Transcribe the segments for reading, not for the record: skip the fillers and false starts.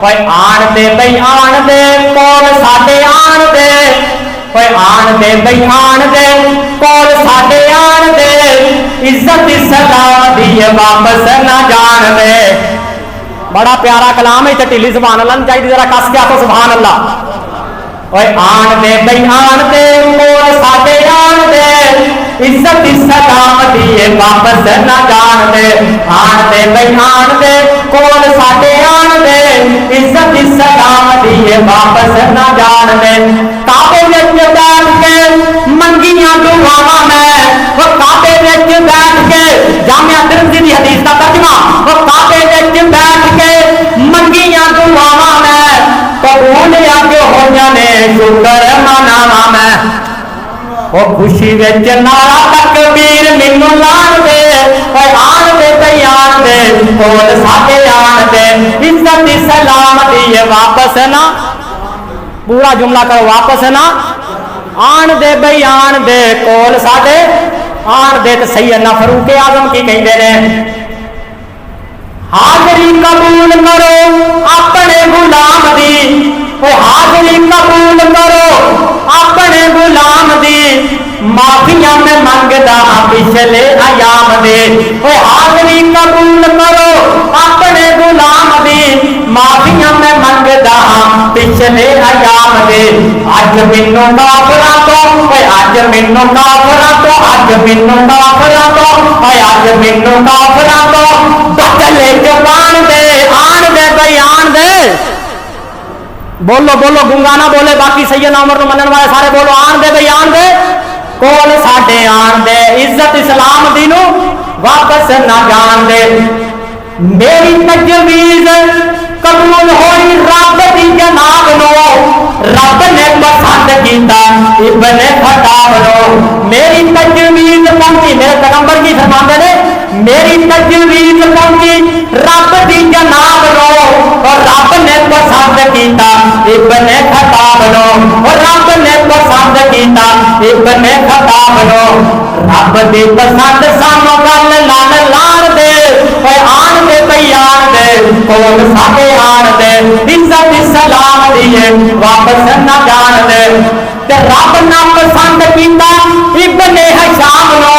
आन दे बई आन दे कोल साडे आन दे आन दे बई आन दे कोल साडे आन दे इज्जत सलाम दी वापस ना जान दे। बड़ा प्यारा कलाम है, ढिली सुभान अल्लाह चाहिए, जरा कस के आखो सुभान अल्लाह। आन दे बई आन दे कोल साडे आन दे इज्जत सलाम दी वापस ना जान दे। आन दे बई आन दे कोल साडे आन दे इज्जत सलाम दी वापस ना जान दे। काबे विच बैठ के मंगियां दुआवां मैं वो काबे विच बैठ के जामिया तिरमिज़ी दी हदीस का तर्जुमा वो काबे विच बैठ के मंगियां दुआवां मैं कबूल अग होइयां ने शुक्र मनावां मैं। वो खुशी विच नारा तकबीर मैनू लाण दे आन दे बई आन दे कोल साडे आन दे इज्जत सलाम दी वापस ना। पूरा जुमला करो, वापस ना आन दे बई आन दे कोल साडे आन दे। तो सैयदना फरूक आजम की कहते ने हाजरी कबूल करो अपने गुलाम दी, हाजरी कबूल करो अपने गुलाम दी माफिया में मंगदा पिछले अयाम दे। हाजरी कबूल करो अपने गुलाम दी माफिया में मंगदा पिछले अयाम दे। अज मैनू काफरां तो अज मैनू काफरां तो अज मैनू काफरां तो अज मैनू काफरां तो बदले जबान दे आन दे बई आन दे। बोलो बोलो, गुंगा ना बोले, बाकी सैयदना उमर को मनन वाले सारे बोलो आन दे बई आन दे कोल साडे आन दे इज्जत इस्लाम दी नू वापस ना जान दे। मेरी तजवीज कबूल होई रब दी जनाब नो, रब ने पसंद कीता इब्ने खत्ताब नो। मेरी तजवीज पहुंची, मेरे पैगंबर की फरमाते ने मेरी तजवीज पहुंची रब दी जनाब नो और रब ने पसंद कीता इब्ने खत्ताब नो, और रब ने पसंद कीता इब्ने खत्ताब नो। रब दी पसंद सानू गल लान लान दे आन दे बई आन दे कोल साडे आन दे इज्जत सलाम दी वापस ना जान दे। ते रब ना पसंद कीता इब्ने हिशाम नो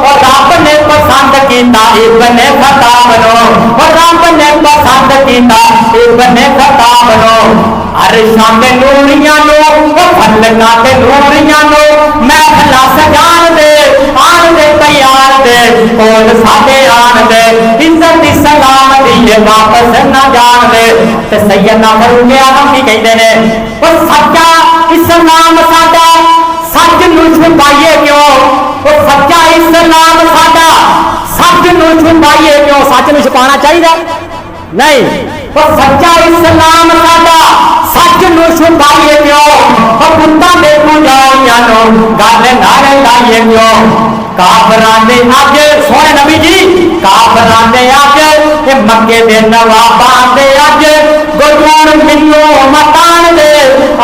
और रब ने पसंद कीता इब्ने खत्ताब नो, और रब ने पसंद कीता इब्ने खत्ताब नो। अरशां ते नूरियां नो फलकां ते नूरियां नो महफिलां सजान दे आन दे बई आन दे कोल साडे आन दे इज्जत सलाम दी वापस ना जान दे। ते सैयदना फरूक आजम की कहते ने वो सच्चा इस्लाम साडा सच नू छुपाइए क्यों, वो सच्चा इस्लाम साडा सच नू छुपाइए क्यों। सच नू छुपाना चाहिए नहीं, वो सच्चा इस्लाम साडा सच नू छुपाइए क्यों, और पुत्तां दे पुजारियां नो गल नारे लाइए क्यों। काफरां दे अज सोहने नबी जी काफरां दे अज मक्के दे नवाबां दे अज गुरबान मिलो मकान दे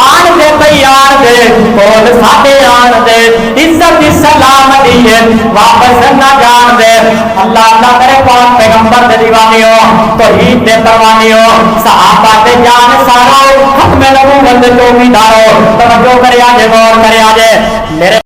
आन दे बई आन दे कोल साडे आन दे इज्जत सलाम दी वापस ना जान दे। अल्लाह अल्लाह करे पाक पैगंबर दे दीवानियो तौहीद दे परवानियो सहाबा दे जान सारो हक में नबूवत दे चौकीदारो तवज्जो करे आजे गौर करे आजे मेरे